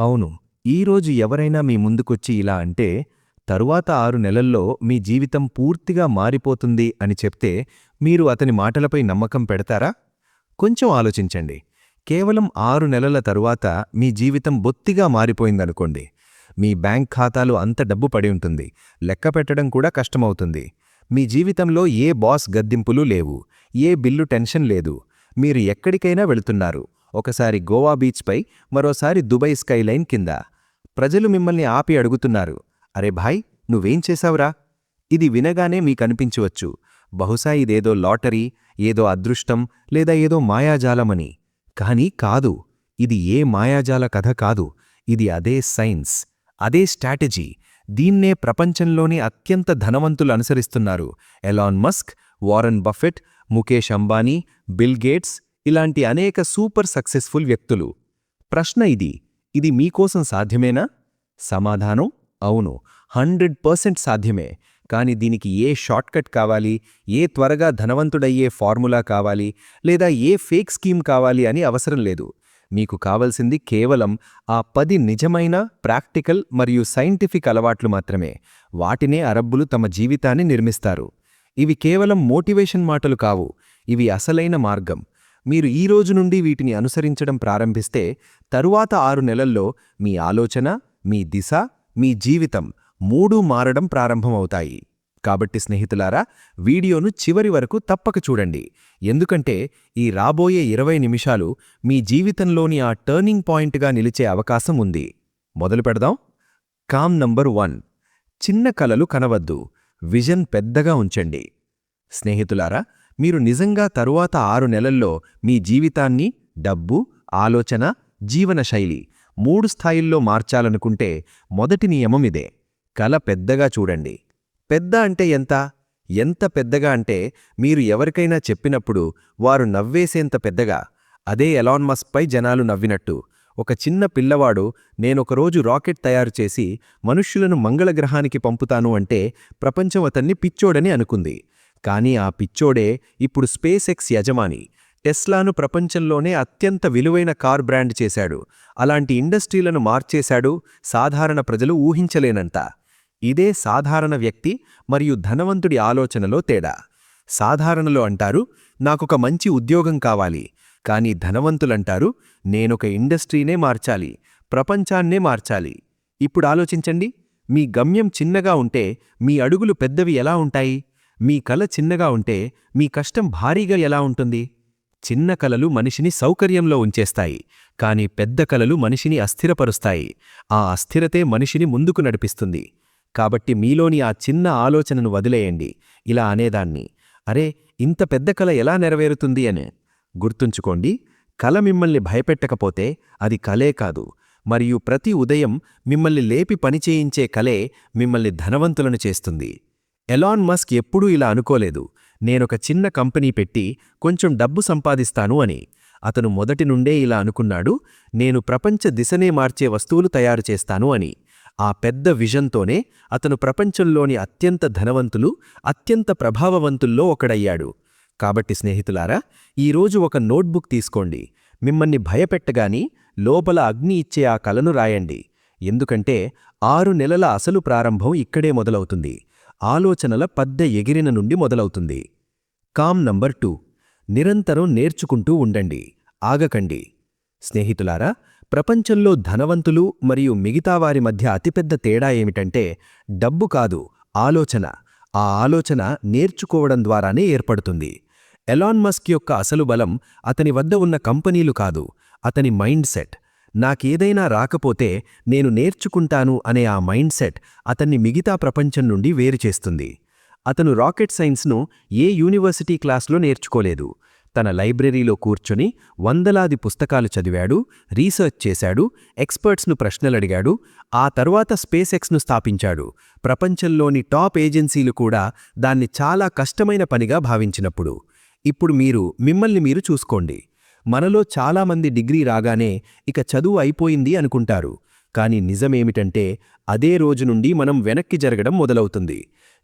అవును. ఈరోజు ఎవరైనా మీ ముందుకొచ్చి ఇలా అంటే, తరువాత 6 నెలల్లో మీ జీవితం పూర్తిగా మారిపోతుంది అని చెప్తే, మీరు అతని మాటలపై నమ్మకం పెడతారా? కొంచెం ఆలోచించండి. కేవలం 6 నెలల తరువాత మీ జీవితం బొత్తిగా మారిపోయిందనుకోండి. మీ బ్యాంక్ ఖాతాలో అంత డబ్బు పడి ఉంటుంది. లెక్క పెట్టడం కూడా కష్టమవుతుంది. మీ జీవితంలో ఏ బాస్ గద్దింపులు లేవు. ఏ బిల్లు టెన్షన్ లేదు. మీరు ఎక్కడికైనా వెళుతున్నారు. ఒకసారి గోవా బీచ్పై, మరోసారి దుబాయ్ స్కైలైన్ కింద. ప్రజలు మిమ్మల్ని ఆపి అడుగుతున్నారు, అరే భాయ్, నువ్వేం చేశావురా? ఇది వినగానే మీకనిపించవచ్చు, బహుశా ఇదేదో లాటరీ, ఏదో అదృష్టం, లేదా ఏదో మాయాజాలమని. కానీ కాదు. ఇది ఏ మాయాజాల కథ కాదు. ఇది అదే సైన్స్, అదే స్ట్రాటజీ. దీన్నే ప్రపంచంలోని అత్యంత ధనవంతులు అనుసరిస్తున్నారు. Elon Musk, Warren Buffett, Mukesh Ambani, bill gates ఇలాంటి అనేక సూపర్ సక్సెస్ఫుల్ వ్యక్తులు. ప్రశ్న ఇది మీకోసం సాధ్యమేనా? సమాధానం అవును, 100% సాధ్యమే. కాని దీనికి ఏ షార్ట్కట్ కావాలి, ఏ త్వరగా ధనవంతుడయ్యే ఫార్ములా కావాలి, లేదా ఏ ఫేక్ స్కీమ్ కావాలి అని అవసరం లేదు. మీకు కావలసింది కేవలం ఆ 10 నిజమైన, ప్రాక్టికల్ మరియు సైంటిఫిక్ అలవాట్లు మాత్రమే. వాటినే అరబ్బులు తమ జీవితాన్ని నిర్మిస్తారు. ఇవి కేవలం మోటివేషన్ మాటలు కావు. ఇవి అసలైన మార్గం. మీరు ఈ రోజు నుండి వీటిని అనుసరించడం ప్రారంభిస్తే, తరువాత 6 నెలల్లో మీ ఆలోచన, మీ దిశ, మీ జీవితం మూడూ మారడం ప్రారంభమవుతాయి. కాబట్టి స్నేహితులారా, వీడియోను చివరి వరకు తప్పక చూడండి. ఎందుకంటే ఈ రాబోయే 20 నిమిషాలు మీ జీవితంలోని ఆ టర్నింగ్ పాయింట్గా నిలిచే అవకాశం ఉంది. మొదలు పెడదాం. కామ్ నంబర్ 1. చిన్న కలలు కనవద్దు. విజన్ పెద్దగా ఉంచండి. స్నేహితులారా, మీరు నిజంగా తరువాత 6 నెలల్లో మీ జీవితాన్ని, డబ్బు, ఆలోచన, జీవనశైలి 3 స్థాయిల్లో మార్చాలనుకుంటే మొదటి నియమమిదే. కల పెద్దగా చూడండి. పెద్ద అంటే ఎంత? ఎంత పెద్దగా అంటే మీరు ఎవరికైనా చెప్పినప్పుడు వారు నవ్వేసేంత పెద్దగా. అదే ఎలాన్ మస్క్పై జనాలు నవ్వినట్టు. ఒక చిన్న పిల్లవాడు నేనొకరోజు రాకెట్ తయారుచేసి మనుష్యులను మంగళగ్రహానికి పంపుతాను అంటే ప్రపంచం అతన్ని పిచ్చోడని అనుకుంది. కానీ ఆ పిచ్చోడే ఇప్పుడు స్పేస్ ఎక్స్ యజమాని. టెస్లాను ప్రపంచంలోనే అత్యంత విలువైన కార్ బ్రాండ్ చేశాడు. అలాంటి ఇండస్ట్రీలను మార్చేశాడు. సాధారణ ప్రజలు ఊహించలేనంత. ఇదే సాధారణ వ్యక్తి మరియు ధనవంతుడి ఆలోచనలో తేడా. సాధారణలో అంటారు, నాకొక మంచి ఉద్యోగం కావాలి. కానీ ధనవంతులంటారు, నేనొక ఇండస్ట్రీనే మార్చాలి, ప్రపంచాన్నే మార్చాలి. ఇప్పుడు ఆలోచించండి. మీ గమ్యం చిన్నగా ఉంటే మీ అడుగులు పెద్దవి ఎలా ఉంటాయి? మీ కల చిన్నగా ఉంటే మీ కష్టం భారీగా ఎలా ఉంటుంది? చిన్న కలలు మనిషిని సౌకర్యంలో ఉంచేస్తాయి. కాని పెద్ద కలలు మనిషిని అస్థిరపరుస్తాయి. ఆ అస్థిరతే మనిషిని ముందుకు నడిపిస్తుంది. కాబట్టి మీలోని ఆ చిన్న ఆలోచనను వదిలేయండి. ఇలా అనేదాన్ని, అరే, ఇంత పెద్ద కల ఎలా నెరవేరుతుంది అని. గుర్తుంచుకోండి, కల మిమ్మల్ని భయపెట్టకపోతే అది కలే కాదు. మరియు ప్రతి ఉదయం మిమ్మల్ని లేపి పనిచేయించే కలే మిమ్మల్ని ధనవంతులను చేస్తుంది. ఎలాన్ మస్క్ ఎప్పుడూ ఇలా అనుకోలేదు, నేనొక చిన్న కంపెనీ పెట్టి కొంచెం డబ్బు సంపాదిస్తాను అని. అతను మొదటి నుండే ఇలా అనుకున్నాడు, నేను ప్రపంచ దిశనే మార్చే వస్తువులు తయారు చేస్తాను అని. ఆ పెద్ద విజన్తోనే అతను ప్రపంచంలోని అత్యంత ధనవంతులు, అత్యంత ప్రభావవంతుల్లో ఒకడయ్యాడు. కాబట్టి స్నేహితులారా, ఈరోజు ఒక నోట్బుక్ తీసుకోండి. మిమ్మల్ని భయపెట్టగాని లోపల అగ్ని ఇచ్చే ఆ కలను రాయండి. ఎందుకంటే 6 నెలల అసలు ప్రారంభం ఇక్కడే మొదలవుతుంది. ఆలోచనల పద్దె ఎగిరిన నుండి మొదలవుతుంది. కామ్ నంబర్ 2. నిరంతరం నేర్చుకుంటూ ఉండండి. ఆగకండి. స్నేహితులారా, ప్రపంచంలో ధనవంతులు మరియు మిగతావారి మధ్య అతిపెద్ద తేడా ఏమిటంటే డబ్బు కాదు, ఆలోచన. ఆ ఆలోచన నేర్చుకోవడం ద్వారానే ఏర్పడుతుంది. ఎలాన్ మస్క్ యొక్క అసలు బలం అతని వద్ద ఉన్న కంపెనీలు కాదు, అతని మైండ్ సెట్. నాకేదైనా రాకపోతే నేను నేర్చుకుంటాను అనే ఆ మైండ్ సెట్ అతన్ని మిగతా ప్రపంచం నుండి వేరుచేస్తుంది. అతను రాకెట్ సైన్స్ను ఏ యూనివర్సిటీ క్లాస్లో నేర్చుకోలేదు. తన లైబ్రరీలో కూర్చొని వందలాది పుస్తకాలు చదివాడు, రీసెర్చ్ చేశాడు, ఎక్స్పర్ట్స్ను ప్రశ్నలడిగాడు. ఆ తర్వాత స్పేస్ ఎక్స్ను స్థాపించాడు. ప్రపంచంలోని టాప్ ఏజెన్సీలు కూడా దాన్ని చాలా కష్టమైన పనిగా భావించినప్పుడు. ఇప్పుడు మిమ్మల్ని మీరు చూసుకోండి. మనలో చాలామంది డిగ్రీ రాగానే ఇక చదువు అయిపోయింది అనుకుంటారు. కాని నిజమేమిటంటే అదే రోజు నుండి మనం వెనక్కి జరగడం మొదలవుతుంది.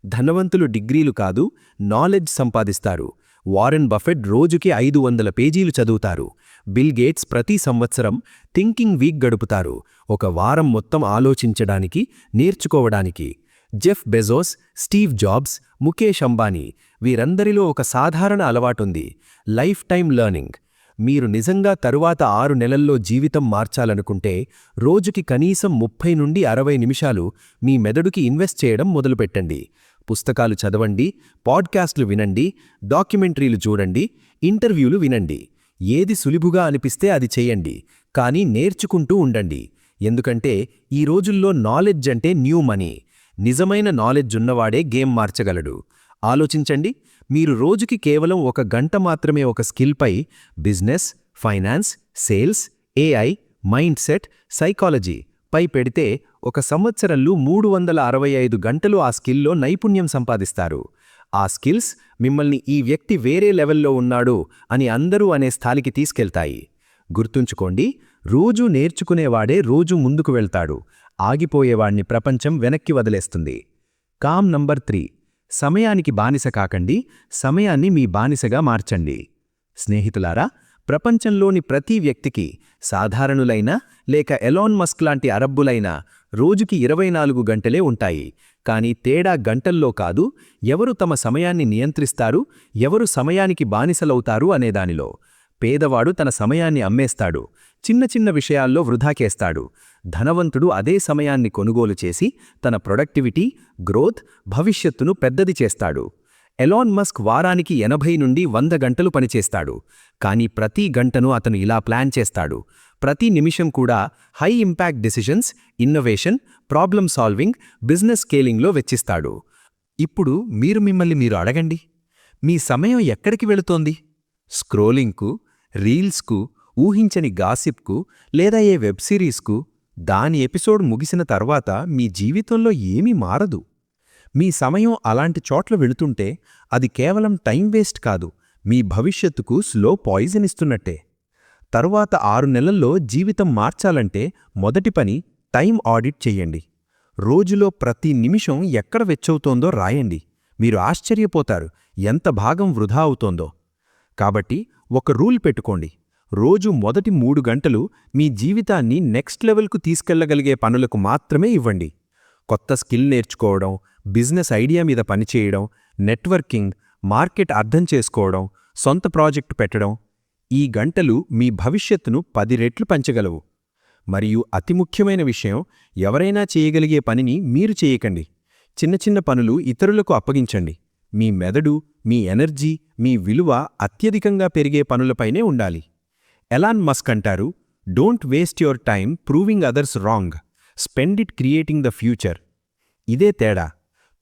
ధనవంతులు డిగ్రీలు కాదు, నాలెడ్జ్ సంపాదిస్తారు. వారెన్ బఫెట్ రోజుకి 500 పేజీలు చదువుతారు. బిల్ గేట్స్ ప్రతి సంవత్సరం థింకింగ్ వీక్ గడుపుతారు, ఒక వారం మొత్తం ఆలోచించడానికి, నేర్చుకోవడానికి. Jeff Bezos, Steve Jobs, Mukesh Ambani వీరందరిలో ఒక సాధారణ అలవాటుంది: లైఫ్ టైం లెర్నింగ్. మీరు నిజంగా తరువాత 6 నెలల్లో జీవితం మార్చాలనుకుంటే రోజుకి కనీసం 30 నుండి 60 నిమిషాలు మీ మెదడుకి ఇన్వెస్ట్ చేయడం మొదలుపెట్టండి. పుస్తకాలు చదవండి, పాడ్కాస్ట్లు వినండి, డాక్యుమెంటరీలు చూడండి, ఇంటర్వ్యూలు వినండి. ఏది సులువుగా అనిపిస్తే అది చేయండి, కానీ నేర్చుకుంటూ ఉండండి. ఎందుకంటే ఈ రోజుల్లో నాలెడ్జ్ అంటే న్యూ మనీ. నిజమైన నాలెడ్జ్ ఉన్నవాడే గేమ్ మార్చగలడు. ఆలోచించండి, మీరు రోజుకి కేవలం 1 గంట మాత్రమే ఒక స్కిల్పై, business, finance, sales, AI, mindset, psychology పై పెడితే 1 సంవత్సరంలో 365 గంటలు ఆ స్కిల్లో నైపుణ్యం సంపాదిస్తారు. ఆ స్కిల్స్ మిమ్మల్ని ఈ వ్యక్తి వేరే లెవెల్లో ఉన్నాడు అని అందరూ అనే స్థాయికి తీసుకెళ్తాయి. గుర్తుంచుకోండి, రోజూ నేర్చుకునేవాడే రోజూ ముందుకు వెళ్తాడు. ఆగిపోయేవాణ్ణి ప్రపంచం వెనక్కి వదిలేస్తుంది. కామ్ నంబర్ 3, సమయానికి బానిస కాకండి, సమయాన్ని మీ బానిసగా మార్చండి. స్నేహితులారా, ప్రపంచంలోని ప్రతి వ్యక్తికి, సాధారణులైన లేక ఎలాన్ మస్క్ లాంటి అరబ్బులైన, రోజుకి 24 గంటలే ఉంటాయి. కానీ తేడా గంటల్లో కాదు, ఎవరు తమ సమయాన్ని నియంత్రిస్తారు, ఎవరు సమయానికి బానిసలవుతారు అనేదానిలో. పేదవాడు తన సమయాన్ని అమ్మేస్తాడు, చిన్న చిన్న విషయాల్లో వృధాకేస్తాడు. ధనవంతుడు అదే సమయాన్ని కొనుగోలు చేసి తన ప్రొడక్టివిటీ, గ్రోత్, భవిష్యత్తును పెద్దది చేస్తాడు. ఎలాన్ మస్క్ వారానికి 80 నుండి 100 గంటలు పనిచేస్తాడు. కానీ ప్రతి గంటను అతను ఇలా ప్లాన్ చేస్తాడు. ప్రతి నిమిషం కూడా high impact decisions, innovation, problem solving, business స్కేలింగ్లో వెచ్చిస్తాడు. ఇప్పుడు మిమ్మల్ని మీరు అడగండి, మీ సమయం ఎక్కడికి వెళుతోంది? స్క్రోలింగ్కు, రీల్స్కు, ఊహించని గాసిప్కు లేదా ఏ వెబ్ సిరీస్కు? దాని ఎపిసోడ్ ముగిసిన తర్వాత మీ జీవితంలో ఏమీ మారదు. మీ సమయం అలాంటి చోట్ల వెళుతుంటే అది కేవలం టైం వేస్ట్ కాదు, మీ భవిష్యత్తుకు స్లో పాయిజన్ ఇస్తున్నట్టే. తరువాత 6 నెలల్లో జీవితం మార్చాలంటే మొదటి పని టైం ఆడిట్ చెయ్యండి. రోజులో ప్రతి నిమిషం ఎక్కడ వెచ్చవుతోందో రాయండి. మీరు ఆశ్చర్యపోతారు ఎంత భాగం వృధా అవుతోందో. కాబట్టి ఒక రూల్ పెట్టుకోండి: రోజు మొదటి 3 గంటలు మీ జీవితాన్ని నెక్స్ట్ లెవెల్కు తీసుకెళ్లగలిగే పనులకు మాత్రమే ఇవ్వండి. కొత్త స్కిల్ నేర్చుకోవడం, బిజినెస్ ఐడియా మీద పనిచేయడం, నెట్వర్కింగ్, మార్కెట్ అర్థం చేసుకోవడం, సొంత ప్రాజెక్టు పెట్టడం. ఈ గంటలు మీ భవిష్యత్తును 10 రెట్లు పెంచగలవు. మరియు అతి ముఖ్యమైన విషయం, ఎవరైనా చేయగలిగే పనిని మీరు చేయకండి. చిన్న చిన్న పనులు ఇతరులకు అప్పగించండి. మీ మెదడు, మీ ఎనర్జీ, మీ విలువ అత్యధికంగా పెరిగే పనులపైనే ఉండాలి. ఎలాన్ మస్క్ అంటారు, don't waste your time proving others wrong, spend it creating the future. ఇదే తేడా.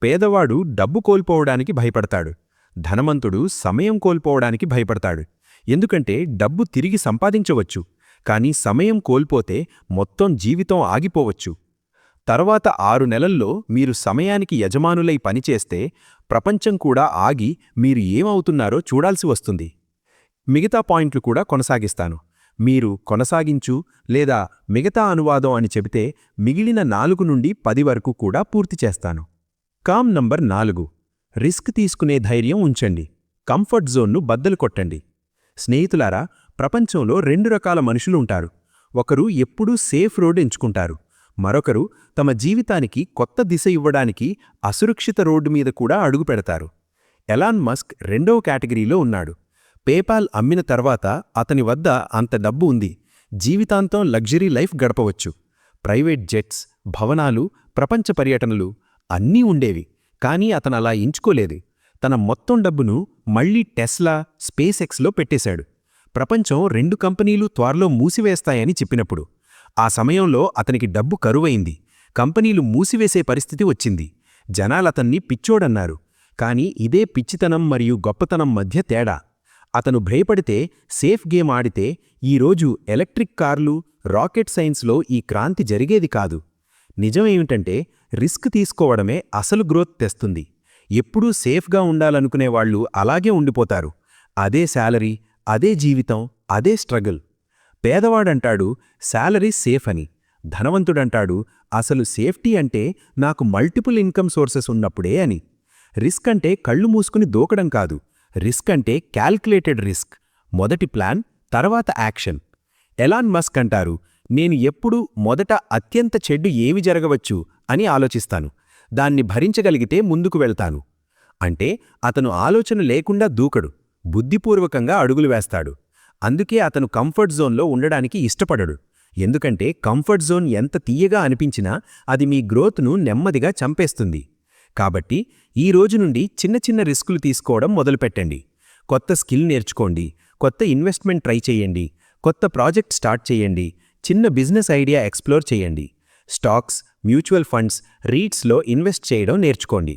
పేదవాడు డబ్బు కోల్పోవడానికి భయపడతాడు, ధనవంతుడు సమయం కోల్పోవడానికి భయపడతాడు. ఎందుకంటే డబ్బు తిరిగి సంపాదించవచ్చు, కానీ సమయం కోల్పోతే మొత్తం జీవితం ఆగిపోవచ్చు. తర్వాత 6 నెలల్లో మీరు సమయానికి యజమానులై పనిచేస్తే ప్రపంచం కూడా ఆగి మీరు ఏమవుతున్నారో చూడాల్సి వస్తుంది. మిగతా పాయింట్లు కూడా కొనసాగిస్తాను. మీరు కొనసాగించు లేదా మిగతా అనువాదం అని చెబితే మిగిలిన 4 నుండి 10 వరకు కూడా పూర్తి చేస్తాను. కామ్ నంబర్ 4, రిస్క్ తీసుకునే ధైర్యం ఉంచండి, కంఫర్ట్ జోన్ను బద్దలు కొట్టండి. స్నేహితులారా, ప్రపంచంలో 2 రకాల మనుషులు ఉంటారు. ఒకరు ఎప్పుడూ సేఫ్ రోడ్ ఎంచుకుంటారు, మరొకరు తమ జీవితానికి కొత్త దిశ ఇవ్వడానికి అసురక్షిత రోడ్డు మీద కూడా అడుగు పెడతారు. ఎలాన్ మస్క్ 2వ కేటగిరీలో ఉన్నాడు. పేపాల్ అమ్మిన తర్వాత అతని వద్ద అంత డబ్బు ఉంది, జీవితాంతం లగ్జరీ లైఫ్ గడపవచ్చు. ప్రైవేట్ జెట్స్, భవనాలు, ప్రపంచ పర్యటనలు అన్నీ ఉండేవి. కానీ అతనలా ఎంచుకోలేదు. తన మొత్తం డబ్బును మళ్లీ టెస్లా, స్పేస్ ఎక్స్లో పెట్టేశాడు. ప్రపంచం 2 కంపెనీలు త్వరలో మూసివేస్తాయని చెప్పినప్పుడు ఆ సమయంలో అతనికి డబ్బు కరువైంది. కంపెనీలు మూసివేసే పరిస్థితి వచ్చింది. జనాలతన్ని పిచ్చోడన్నారు. కాని ఇదే పిచ్చితనం మరియు గొప్పతనం మధ్య తేడా. అతను భయపడితే, సేఫ్ గేమ్ ఆడితే ఈరోజు ఎలక్ట్రిక్ కార్లు, రాకెట్ సైన్స్లో ఈ క్రాంతి జరిగేది కాదు. నిజమేమిటంటే రిస్క్ తీసుకోవడమే అసలు గ్రోత్ తెస్తుంది. ఎప్పుడూ సేఫ్గా ఉండాలనుకునేవాళ్లు అలాగే ఉండిపోతారు. అదే శాలరీ, అదే జీవితం, అదే స్ట్రగుల్. పేదవాడంటాడు శాలరీ సేఫ్ అని, ధనవంతుడంటాడు అసలు సేఫ్టీ అంటే నాకు మల్టిపుల్ ఇన్కమ్ సోర్సెస్ ఉన్నప్పుడే అని. రిస్క్ అంటే కళ్ళు మూసుకుని దూకడం కాదు, రిస్క్ అంటే క్యాల్కులేటెడ్ రిస్క్. మొదటి ప్లాన్, తర్వాత యాక్షన్. ఎలాన్ మస్క్ అంటారు, నేను ఎప్పుడూ మొదట అత్యంత చెడ్డు ఏమి జరగవచ్చు అని ఆలోచిస్తాను, దాన్ని భరించగలిగితే ముందుకు వెళ్తాను. అంటే అతను ఆలోచన లేకుండా దూకడు, బుద్ధిపూర్వకంగా అడుగులు వేస్తాడు. అందుకే అతను కంఫర్ట్ జోన్లో ఉండడానికి ఇష్టపడడు. ఎందుకంటే కంఫర్ట్ జోన్ ఎంత తీయగా అనిపించినా అది మీ గ్రోత్ను నెమ్మదిగా చంపేస్తుంది. కాబట్టి ఈ రోజు నుండి చిన్న చిన్న రిస్కులు తీసుకోవడం మొదలుపెట్టండి. కొత్త స్కిల్ నేర్చుకోండి, కొత్త ఇన్వెస్ట్మెంట్ ట్రై చేయండి, కొత్త ప్రాజెక్ట్ స్టార్ట్ చేయండి, చిన్న బిజినెస్ ఐడియా ఎక్స్ప్లోర్ చేయండి. స్టాక్స్, మ్యూచువల్ ఫండ్స్, రీట్స్లో ఇన్వెస్ట్ చేయడం నేర్చుకోండి.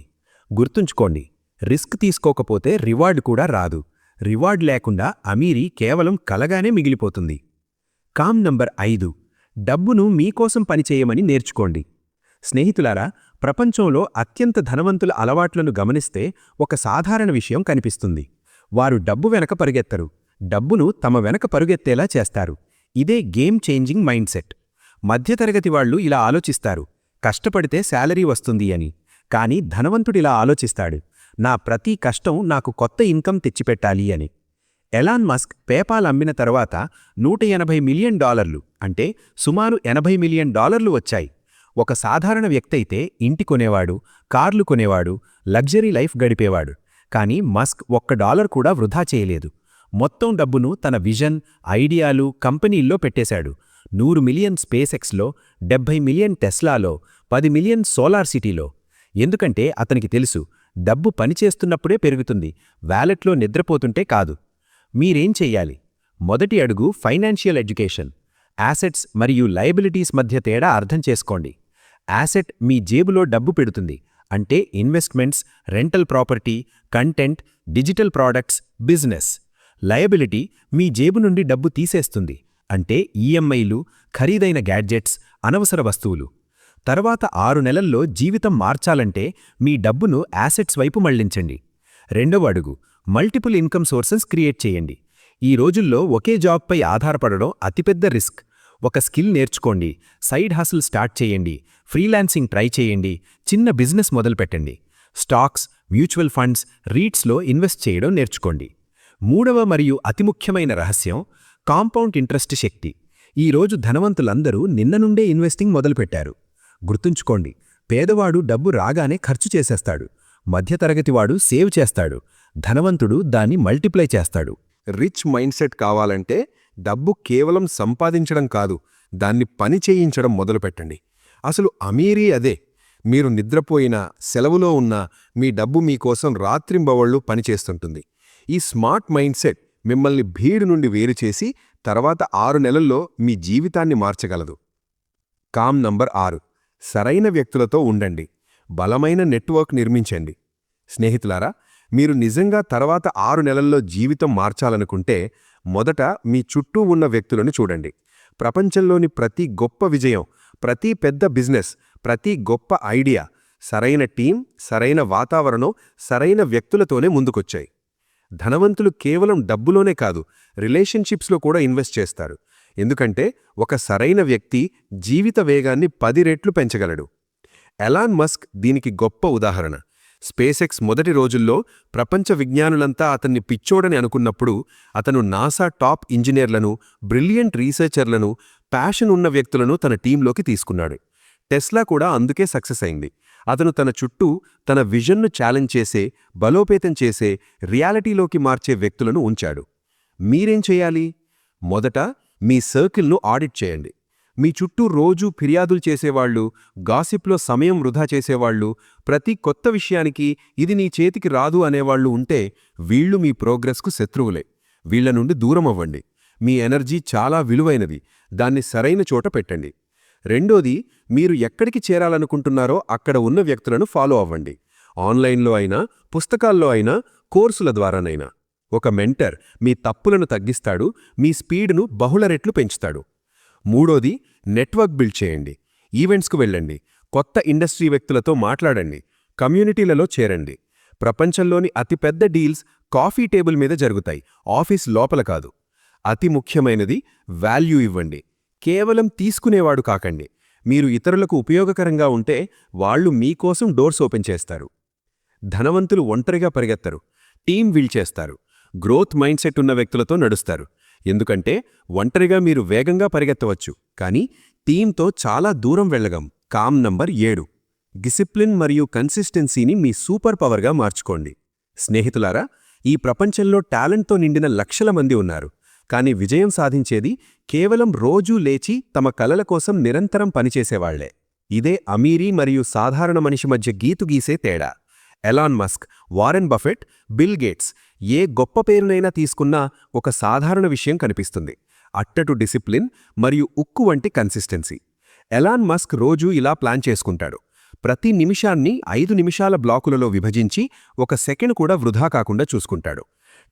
గుర్తుంచుకోండి, రిస్క్ తీసుకోకపోతే రివార్డ్ కూడా రాదు. రివార్డ్ లేకుండా అమీరీ కేవలం కలగానే మిగిలిపోతుంది. కామ్ నంబర్ 5, డబ్బును మీకోసం పనిచేయమని నేర్చుకోండి. స్నేహితులారా, ప్రపంచంలో అత్యంత ధనవంతుల అలవాట్లను గమనిస్తే ఒక సాధారణ విషయం కనిపిస్తుంది. వారు డబ్బు వెనక పరుగెత్తరు, డబ్బును తమ వెనక పరుగెత్తేలా చేస్తారు. ఇదే గేమ్ చేంజింగ్ మైండ్ సెట్. మధ్యతరగతి వాళ్లు ఇలా ఆలోచిస్తారు, కష్టపడితే శాలరీ వస్తుంది అని. కానీ ధనవంతుడిలా ఆలోచిస్తాడు, నా ప్రతి కష్టం నాకు కొత్త ఇన్కమ్ తెచ్చిపెట్టాలి అని. ఎలాన్ మస్క్ పేపాల్ అమ్మిన తర్వాత $180 మిలియన్, అంటే సుమారు $80 మిలియన్ వచ్చాయి. ఒక సాధారణ వ్యక్తైతే ఇంటి కొనేవాడు, కార్లు కొనేవాడు, లగ్జరీ లైఫ్ గడిపేవాడు. కానీ మస్క్ $1 కూడా వృధా చేయలేదు. మొత్తం డబ్బును తన విజన్, ఐడియాలు, కంపెనీల్లో పెట్టేశాడు. 100 మిలియన్ స్పేస్ ఎక్స్లో, 70 మిలియన్ టెస్లాలో, 10 మిలియన్ సోలార్ సిటీలో. ఎందుకంటే అతనికి తెలుసు, డబ్బు పనిచేస్తున్నప్పుడే పెరుగుతుంది, వ్యాలెట్లో నిద్రపోతుంటే కాదు. మీరేం చెయ్యాలి? మొదటి అడుగు ఫైనాన్షియల్ ఎడ్యుకేషన్. యాసెట్స్ మరియు లయబిలిటీస్ మధ్య తేడా అర్థం చేసుకోండి. యాసెట్ మీ జేబులో డబ్బు పెడుతుంది, అంటే investments, rental property, content, digital products, business. Liability మీ జేబు నుండి డబ్బు తీసేస్తుంది, అంటే ఈఎంఐలు, ఖరీదైన గ్యాడ్జెట్స్, అనవసర వస్తువులు. తర్వాత 6 నెలల్లో జీవితం మార్చాలంటే మీ డబ్బును యాసెట్స్ వైపు మళ్లించండి. రెండవ అడుగు మల్టిపుల్ ఇన్కమ్ సోర్సెస్ క్రియేట్ చేయండి. ఈ రోజుల్లో ఒకే జాబ్పై ఆధారపడడం అతిపెద్ద రిస్క్. ఒక స్కిల్ నేర్చుకోండి, సైడ్ హసిల్ స్టార్ట్ చేయండి, ఫ్రీలాన్సింగ్ ట్రై చేయండి, చిన్న బిజినెస్ మొదలుపెట్టండి. స్టాక్స్, మ్యూచువల్ ఫండ్స్, రీట్స్లో ఇన్వెస్ట్ చేయడం నేర్చుకోండి. మూడవ మరియు అతి ముఖ్యమైన రహస్యం కాంపౌండ్ ఇంట్రెస్ట్ శక్తి. ఈ రోజు ధనవంతులందరూ నిన్న నుండే ఇన్వెస్టింగ్ మొదలుపెట్టారు. గుర్తుంచుకోండి, పేదవాడు డబ్బు రాగానే ఖర్చు చేసేస్తాడు, మధ్యతరగతివాడు సేవ్ చేస్తాడు, ధనవంతుడు దాన్ని మల్టిప్లై చేస్తాడు. రిచ్ మైండ్ సెట్ కావాలంటే డబ్బు కేవలం సంపాదించడం కాదు, దాన్ని పని చేయించడం మొదలుపెట్టండి. అసలు అమీరీ అదే. మీరు నిద్రపోయినా, సెలవులో ఉన్నా మీ డబ్బు మీకోసం రాత్రింబవళ్లు పనిచేస్తుంటుంది. ఈ స్మార్ట్ మైండ్ సెట్ మిమ్మల్ని భీడు నుండి వేరుచేసి తర్వాత 6 నెలల్లో మీ జీవితాన్ని మార్చగలదు. కామ్ నంబర్ 6, సరైన వ్యక్తులతో ఉండండి. బలమైన నెట్వర్క్ నిర్మించండి. స్నేహితులారా, మీరు నిజంగా తర్వాత 6 నెలల్లో జీవితం మార్చాలనుకుంటే మొదట మీ చుట్టూ ఉన్న వ్యక్తులను చూడండి. ప్రపంచంలోని ప్రతి గొప్ప విజయం, ప్రతి పెద్ద బిజినెస్, ప్రతి గొప్ప ఐడియా సరైన టీం, సరైన వాతావరణం, సరైన వ్యక్తులతోనే ముందుకొచ్చాయి. ధనవంతులు కేవలం డబ్బులోనే కాదు, రిలేషన్షిప్స్లో కూడా ఇన్వెస్ట్ చేస్తారు. ఎందుకంటే ఒక సరైన వ్యక్తి జీవిత వేగాన్ని 10 రెట్లు పెంచగలడు. ఎలాన్ మస్క్ దీనికి గొప్ప ఉదాహరణ. స్పేసెక్స్ మొదటి రోజుల్లో ప్రపంచ విజ్ఞానులంతా అతన్ని పిచ్చోడని అనుకున్నప్పుడు అతను నాసా టాప్ ఇంజనీర్లను, బ్రిలియంట్ రీసెర్చర్లను, ప్యాషన్ ఉన్న వ్యక్తులను తన టీంలోకి తీసుకున్నాడు. టెస్లా కూడా అందుకే సక్సెస్ అయింది. అతను తన చుట్టూ తన విజన్ను ఛాలెంజ్ చేసే, బలోపేతం చేసే, రియాలిటీలోకి మార్చే వ్యక్తులను ఉంచాడు. మీరేం చేయాలి? మొదట మీ సర్కిల్ను ఆడిట్ చేయండి. మీ చుట్టూ రోజూ ఫిర్యాదులు చేసేవాళ్లు, గాసిప్లో సమయం వృధా చేసేవాళ్లు, ప్రతి కొత్త విషయానికి ఇది నీ చేతికి రాదు అనేవాళ్లు ఉంటే వీళ్లు మీ ప్రోగ్రెస్కు శత్రువులే. వీళ్ల నుండి దూరమవ్వండి. మీ ఎనర్జీ చాలా విలువైనది, దాన్ని సరైన చోట పెట్టండి. రెండోది, మీరు ఎక్కడికి చేరాలనుకుంటున్నారో అక్కడ ఉన్న వ్యక్తులను ఫాలో అవ్వండి. ఆన్లైన్లో అయినా, పుస్తకాల్లో అయినా, కోర్సుల ద్వారానైనా. ఒక మెంటర్ మీ తప్పులను తగ్గిస్తాడు, మీ స్పీడ్ను బహుళ రెట్లు పెంచుతాడు. మూడోది, నెట్వర్క్ బిల్డ్ చేయండి. ఈవెంట్స్కు వెళ్ళండి, కొత్త ఇండస్ట్రీ వ్యక్తులతో మాట్లాడండి, కమ్యూనిటీలలో చేరండి. ప్రపంచంలోని అతిపెద్ద డీల్స్ కాఫీ టేబుల్ మీద జరుగుతాయి, ఆఫీస్ లోపల కాదు. అతి ముఖ్యమైనది, వాల్యూ ఇవ్వండి. కేవలం తీసుకునేవాడు కాకండి. మీరు ఇతరులకు ఉపయోగకరంగా ఉంటే వాళ్లు మీకోసం డోర్స్ ఓపెన్ చేస్తారు. ధనవంతులు ఒంటరిగా పరిగెత్తరు, టీమ్ బిల్డ్ చేస్తారు. గ్రోత్ మైండ్ సెట్ ఉన్న వ్యక్తులతో నడుస్తారు. ఎందుకంటే ఒంటరిగా మీరు వేగంగా పరిగెత్తవచ్చు, కానీ టీంతో చాలా దూరం వెళ్ళగం. కామ్ నంబర్ 7, డిసిప్లిన్ మరియు కన్సిస్టెన్సీని మీ సూపర్ పవర్గా మార్చుకోండి. స్నేహితులారా, ఈ ప్రపంచంలో టాలెంట్తో నిండిన లక్షల మంది ఉన్నారు, కానీ విజయం సాధించేది కేవలం రోజూ లేచి తమ కలల కోసం నిరంతరం పనిచేసేవాళ్లే. ఇదే అమీరీ మరియు సాధారణ మనిషి మధ్య గీతు గీసే తేడా. Elon Musk, Warren Buffett, Bill Gates ఏ గొప్ప పేరునైనా తీసుకున్నా ఒక సాధారణ విషయం కనిపిస్తుంది: అట్టటు డిసిప్లిన్ మరియు ఉక్కు వంటి కన్సిస్టెన్సీ. ఎలాన్ మస్క్ రోజూ ఇలా ప్లాన్ చేసుకుంటాడు. ప్రతి నిమిషాన్ని 5 నిమిషాల బ్లాకులలో విభజించి 1 సెకండ్ కూడా వృధా కాకుండా చూసుకుంటాడు.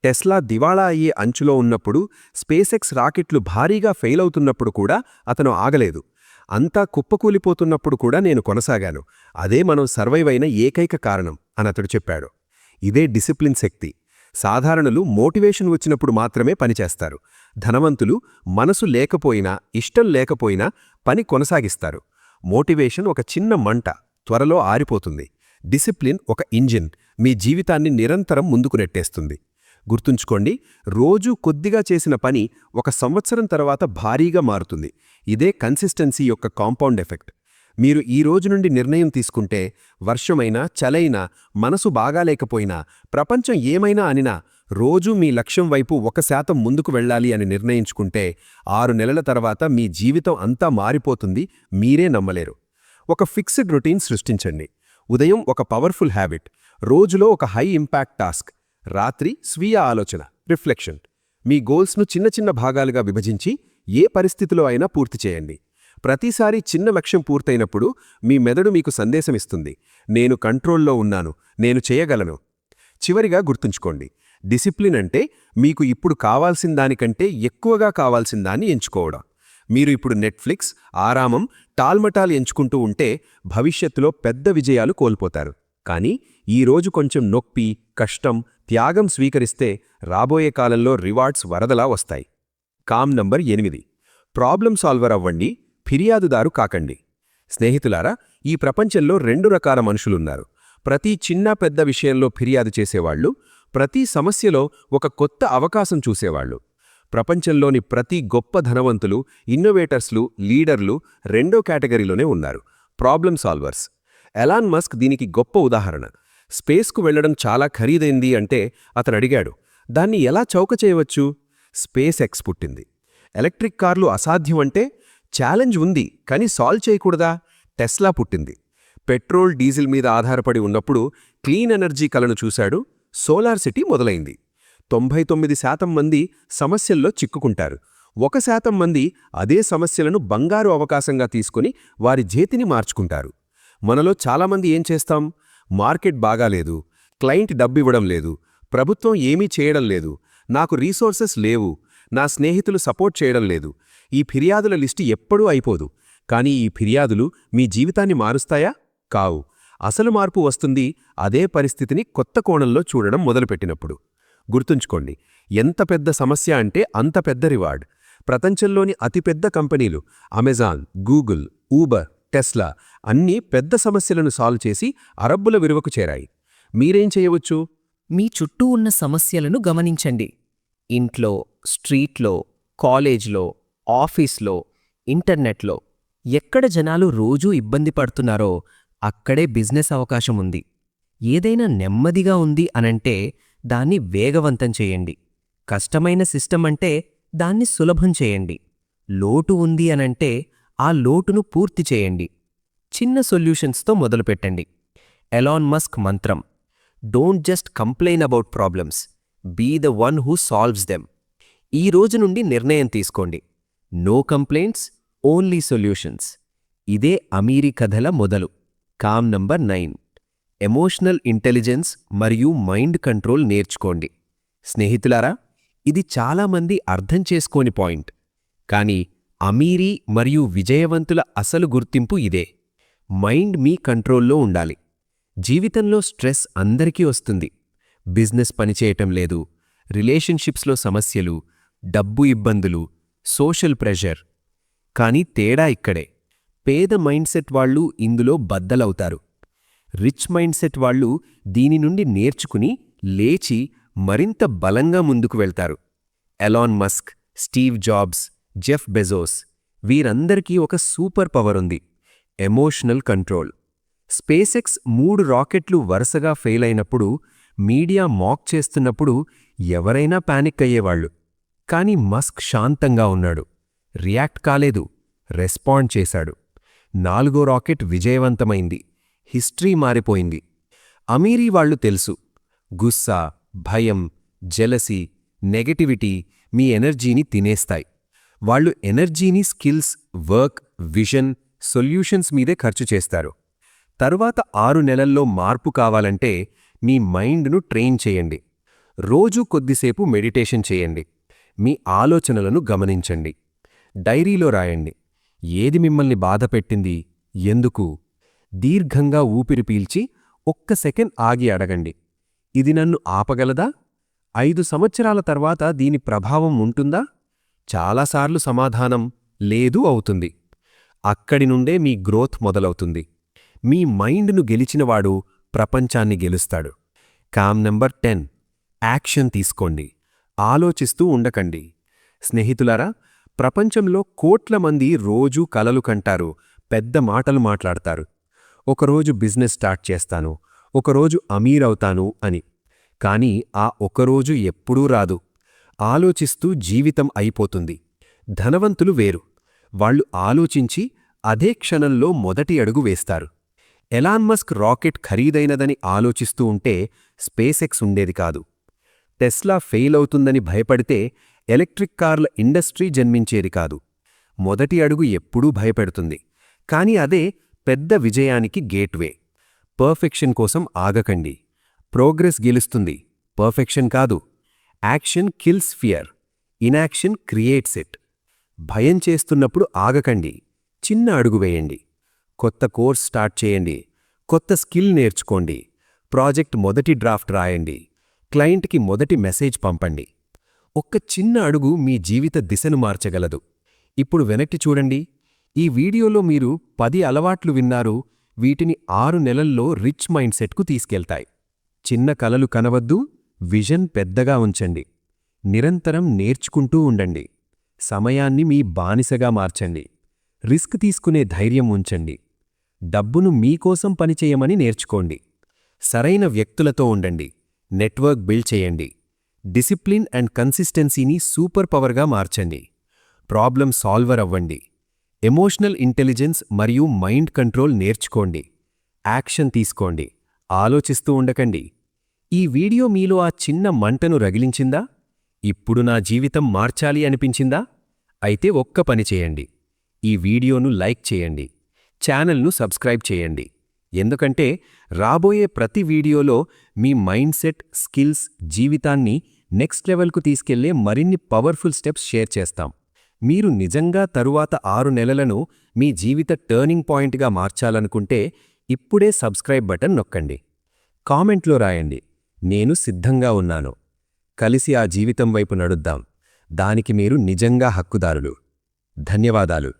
టెస్లా దివాళా అయ్యే అంచులో ఉన్నప్పుడు, స్పేసెక్స్ రాకెట్లు భారీగా ఫెయిల్ అవుతున్నప్పుడు కూడా అతను ఆగలేదు. అంతా కుప్పకూలిపోతున్నప్పుడు కూడా నేను కొనసాగాను. అదే మనం సర్వైవ్ అయిన ఏకైక కారణం అని అతడు చెప్పాడు. ఇదే డిసిప్లిన్ శక్తి. సాధారణులు మోటివేషన్ వచ్చినప్పుడు మాత్రమే పనిచేస్తారు. ధనవంతులు మనసు లేకపోయినా, ఇష్టం లేకపోయినా పని కొనసాగిస్తారు. మోటివేషన్ ఒక చిన్న మంట, త్వరలో ఆరిపోతుంది. డిసిప్లిన్ ఒక ఇంజిన్, మీ జీవితాన్ని నిరంతరం ముందుకు నెట్టేస్తుంది. గుర్తుంచుకోండి, రోజూ కొద్దిగా చేసిన పని 1 సంవత్సరం తర్వాత భారీగా మారుతుంది. ఇదే కన్సిస్టెన్సీ యొక్క కాంపౌండ్ ఎఫెక్ట్. మీరు ఈ రోజు నుండి నిర్ణయం తీసుకుంటే, వర్షమైనా, చలైనా, మనసు బాగాలేకపోయినా, ప్రపంచం ఏమైనా అనినా, రోజూ మీ లక్ష్యం వైపు 1% ముందుకు వెళ్ళాలి అని నిర్ణయించుకుంటే, 6 నెలల తర్వాత మీ జీవితం అంతా మారిపోతుంది, మీరే నమ్మలేరు. ఒక ఫిక్స్డ్ రొటీన్ సృష్టించండి. ఉదయం ఒక పవర్ఫుల్ హ్యాబిట్, రోజులో ఒక హై ఇంపాక్ట్ టాస్క్, రాత్రి స్వీయ ఆలోచన, రిఫ్లెక్షన్. మీ గోల్స్ను చిన్న చిన్న భాగాలుగా విభజించి ఏ పరిస్థితిలో అయినా పూర్తి చేయండి. ప్రతిసారి చిన్న లక్ష్యం పూర్తయినప్పుడు మీ మెదడు మీకు సందేశమిస్తుంది: నేను కంట్రోల్లో ఉన్నాను, నేను చేయగలను. చివరిగా గుర్తుంచుకోండి, డిసిప్లిన్ అంటే మీకు ఇప్పుడు కావాల్సిన దానికంటే ఎక్కువగా కావాల్సిన దాన్ని ఎంచుకోవడం. మీరు ఇప్పుడు నెట్ఫ్లిక్స్, ఆరామం, టాల్మటాల్ ఎంచుకుంటూ ఉంటే భవిష్యత్తులో పెద్ద విజయాలు కోల్పోతారు. కానీ ఈరోజు కొంచెం నొప్పి, కష్టం, త్యాగం స్వీకరిస్తే రాబోయే కాలంలో రివార్డ్స్ వరదలా వస్తాయి. కామ్ నంబర్ 8, ప్రాబ్లం సాల్వర్ అవ్వండి, ఫిర్యాదుదారు కాకండి. స్నేహితులారా, ఈ ప్రపంచంలో 2 రకాల మనుషులున్నారు. ప్రతి చిన్న పెద్ద విషయంలో ఫిర్యాదు చేసేవాళ్లు, ప్రతి సమస్యలో ఒక కొత్త అవకాశం చూసేవాళ్లు. ప్రపంచంలోని ప్రతి గొప్ప ధనవంతులు, ఇన్నోవేటర్స్లు, లీడర్లు 2వ కేటగిరీలోనే ఉన్నారు: ప్రాబ్లం సాల్వర్స్. ఎలాన్ మస్క్ దీనికి గొప్ప ఉదాహరణ. స్పేస్కు వెళ్లడం చాలా ఖరీదైంది అంటే అతను అడిగాడు, దాన్ని ఎలా చౌక చేయవచ్చు? స్పేస్ ఎక్స్ పుట్టింది. ఎలక్ట్రిక్ కార్లు అసాధ్యం అంటే, ఛాలెంజ్ ఉంది కానీ సాల్వ్ చేయకూడదా? టెస్లా పుట్టింది. పెట్రోల్, డీజిల్ మీద ఆధారపడి ఉన్నప్పుడు క్లీన్ ఎనర్జీ కలను చూశాడు. సోలార్ సిటీ మొదలైంది. 99% మంది సమస్యల్లో చిక్కుకుంటారు. 1% మంది అదే సమస్యలను బంగారు అవకాశంగా తీసుకుని వారి చేతిని మార్చుకుంటారు. మనలో చాలామంది ఏం చేస్తాం? మార్కెట్ బాగాలేదు, క్లయింట్ డబ్బివ్వడం లేదు, ప్రభుత్వం ఏమీ చేయడం లేదు, నాకు రీసోర్సెస్ లేవు, నా స్నేహితులు సపోర్ట్ చేయడం లేదు. ఈ ఫిర్యాదుల లిస్టు ఎప్పుడూ అయిపోదు. కానీ ఈ ఫిర్యాదులు మీ జీవితాన్ని మారుస్తాయా? కావు. అసలు మార్పు వస్తుంది అదే పరిస్థితిని కొత్త కోణంలో చూడడం మొదలుపెట్టినప్పుడు. గుర్తుంచుకోండి, ఎంత పెద్ద సమస్య అంటే అంత పెద్ద రివార్డ్. ప్రపంచంలోని అతిపెద్ద కంపెనీలు అమెజాన్, గూగుల్, ఊబర్, టెస్లా అన్నీ పెద్ద సమస్యలను సాల్వ్ చేసి అరబ్బుల విలువకు చేరాయి. మీరేం చేయవచ్చు? మీ చుట్టూ ఉన్న సమస్యలను గమనించండి. ఇంట్లో, స్ట్రీట్లో, కాలేజ్లో, ఆఫీస్లో, ఇంటర్నెట్లో ఎక్కడ జనాలు రోజూ ఇబ్బంది పడుతున్నారో అక్కడే బిజినెస్ అవకాశం ఉంది. ఏదైనా నెమ్మదిగా ఉంది అనంటే దాన్ని వేగవంతం చేయండి. కష్టమైన సిస్టమ్ అంటే దాన్ని సులభం చేయండి. లోటు ఉంది అనంటే ఆ లోటును పూర్తి చేయండి. చిన్న సొల్యూషన్స్తో మొదలుపెట్టండి. ఎలాన్ మస్క్ మంత్రం: don't just complain about problems, be the one who solves them. ఈ రోజు నుండి నిర్ణయం తీసుకోండి: నో కంప్లైంట్స్, ఓన్లీ సొల్యూషన్స్. ఇదే అమీరీ కథల మొదలు. కామ్ నంబర్ 9, ఎమోషనల్ ఇంటెలిజెన్స్ మరియు మైండ్ కంట్రోల్ నేర్చుకోండి. స్నేహితులారా, ఇది చాలామంది అర్థం చేసుకోని పాయింట్. కానీ అమీరీ మరియు విజయవంతుల అసలు గుర్తింపు ఇదే. మైండ్ మీ కంట్రోల్లో ఉండాలి. జీవితంలో స్ట్రెస్ అందరికీ వస్తుంది. బిజినెస్ పనిచేయటం లేదు, రిలేషన్షిప్స్లో సమస్యలు, డబ్బు ఇబ్బందులు, సోషల్ ప్రెషర్. కానీ తేడా ఇక్కడే. పేద మైండ్ సెట్ వాళ్ళు ఇందులో బద్దలవుతారు. రిచ్ మైండ్ సెట్ వాళ్ళు దీని నుండి నేర్చుకుని లేచి మరింత బలంగా ముందుకు వెళ్తారు. Elon Musk, Steve jobs, Jeff Bezos వీరందరికీ ఒక సూపర్ పవర్ ఉంది: ఎమోషనల్ కంట్రోల్. స్పేసెక్స్ 3 రాకెట్లు వరుసగా ఫెయిల్ అయినప్పుడు, మీడియా మాక్ చేస్తున్నప్పుడు ఎవరైనా పానిక్ అయ్యేవాళ్లు. కాని మస్క్ శాంతంగా ఉన్నాడు. రియాక్ట్ కాలేదు, రెస్పాండ్ చేశాడు. 4వ రాకెట్ విజయవంతమైంది. హిస్టరీ మారిపోయింది. అమీరీ వాళ్లు తెలుసు: గుస్సా, భయం, జెలసీ, నెగటివిటీ మీ ఎనర్జీని తినేస్తాయి. వాళ్లు ఎనర్జీని స్కిల్స్, వర్క్, విజన్, సొల్యూషన్స్ మీదే ఖర్చు చేస్తారు. తరువాత 6 నెలల్లో మార్పు కావాలంటే మీ మైండ్ను ట్రైన్ చేయండి. రోజూ కొద్దిసేపు మెడిటేషన్ చేయండి. మీ ఆలోచనలను గమనించండి. డైరీలో రాయండి: ఏది మిమ్మల్ని బాధపెట్టింది, ఎందుకు? దీర్ఘంగా ఊపిరి పీల్చి ఒక్క సెకండ్ ఆగి అడగండి: ఇది నన్ను ఆపగలదా? 5 సంవత్సరాల తర్వాత దీని ప్రభావం ఉంటుందా? చాలాసార్లు సమాధానం లేదు అవుతుంది. అక్కడి నుండే మీ గ్రోత్ మొదలవుతుంది. మీ మైండ్ను గెలిచినవాడు ప్రపంచాన్ని గెలుస్తాడు. కామ్ నంబర్ 10: యాక్షన్ తీసుకోండి. ఆలోచిస్తూ ఉండకండి. స్నేహితులారా, ప్రపంచంలో కోట్ల మంది రోజూ కలలు కంటారు, పెద్ద మాటలు మాట్లాడతారు. ఒకరోజు బిజినెస్ స్టార్ట్ చేస్తాను, ఒకరోజు అమీరవుతాను అని. కాని ఆ ఒకరోజు ఎప్పుడూ రాదు. ఆలోచిస్తూ జీవితం అయిపోతుంది. ధనవంతులు వేరు. వాళ్లు ఆలోచించి అదే క్షణంలో మొదటి అడుగు వేస్తారు. ఎలాన్ మస్క్ రాకెట్ ఖరీదైనదని ఆలోచిస్తూ ఉంటే స్పేసెక్స్ ఉండేది కాదు. టెస్లా ఫెయిల్ అవుతుందని భయపడితే ఎలక్ట్రిక్ కార్ల ఇండస్ట్రీ జన్మించేది కాదు. మొదటి అడుగు ఎప్పుడూ భయపెడుతుంది, కాని అదే పెద్ద విజయానికి గేట్వే. పర్ఫెక్షన్ కోసం ఆగకండి. ప్రోగ్రెస్ గెలుస్తుంది, పర్ఫెక్షన్ కాదు. Action kills fear, inaction creates it. భయం చేస్తున్నప్పుడు ఆగకండి, చిన్న అడుగు వేయండి. కొత్త కోర్స్ స్టార్ట్ చేయండి, కొత్త స్కిల్ నేర్చుకోండి, ప్రాజెక్ట్ మొదటి డ్రాఫ్ట్ రాయండి, క్లయింట్కి మొదటి మెసేజ్ పంపండి. ఒక్క చిన్న అడుగు మీ జీవిత దిశను మార్చగలదు. ఇప్పుడు వెనక్కి చూడండి. ఈ వీడియోలో మీరు 10 అలవాట్లు విన్నారు. వీటిని 6 నెలల్లో రిచ్ మైండ్ సెట్కు తీసుకెళ్తాయి. చిన్న కలలు కనవద్దు, విజన్ పెద్దగా ఉంచండి. నిరంతరం నేర్చుకుంటూ ఉండండి. సమయాన్ని మీ బానిసగా మార్చండి. రిస్క్ తీసుకునే ధైర్యం ఉంచండి. డబ్బును మీకోసం పనిచేయమని నేర్చుకోండి. సరైన వ్యక్తులతో ఉండండి. నెట్వర్క్ బిల్డ్ చేయండి. డిసిప్లిన్ అండ్ కన్సిస్టెన్సీని సూపర్ పవర్గా మార్చండి. ప్రాబ్లం సాల్వర్ అవ్వండి. ఎమోషనల్ ఇంటెలిజెన్స్ మరియు మైండ్ కంట్రోల్ నేర్చుకోండి. యాక్షన్ తీసుకోండి. ఆలోచిస్తూ ఉండకండి. ఈ వీడియో మీలో ఆ చిన్న మంటను రగిలించిందా? ఇప్పుడు నా జీవితం మార్చాలి అనిపించిందా? అయితే ఒక్క పని చేయండి. ఈ వీడియోను లైక్ చేయండి. ఛానల్ను సబ్స్క్రైబ్ చేయండి. ఎందుకంటే రాబోయే ప్రతి వీడియోలో మీ మైండ్ సెట్, స్కిల్స్, జీవితాన్ని నెక్స్ట్ లెవెల్కు తీసుకెళ్లే మరిన్ని పవర్ఫుల్ స్టెప్స్ షేర్ చేస్తాం. మీరు నిజంగా తరువాత 6 నెలలను మీ జీవిత టర్నింగ్ పాయింట్గా మార్చాలనుకుంటే ఇప్పుడే సబ్స్క్రైబ్ బటన్ నొక్కండి. కామెంట్లో రాయండి: నేను సిద్ధంగా ఉన్నాను. కలిసి ఆ జీవితం వైపు నడుద్దాం. దానికి మీరు నిజంగా హక్కుదారులు. ధన్యవాదాలు.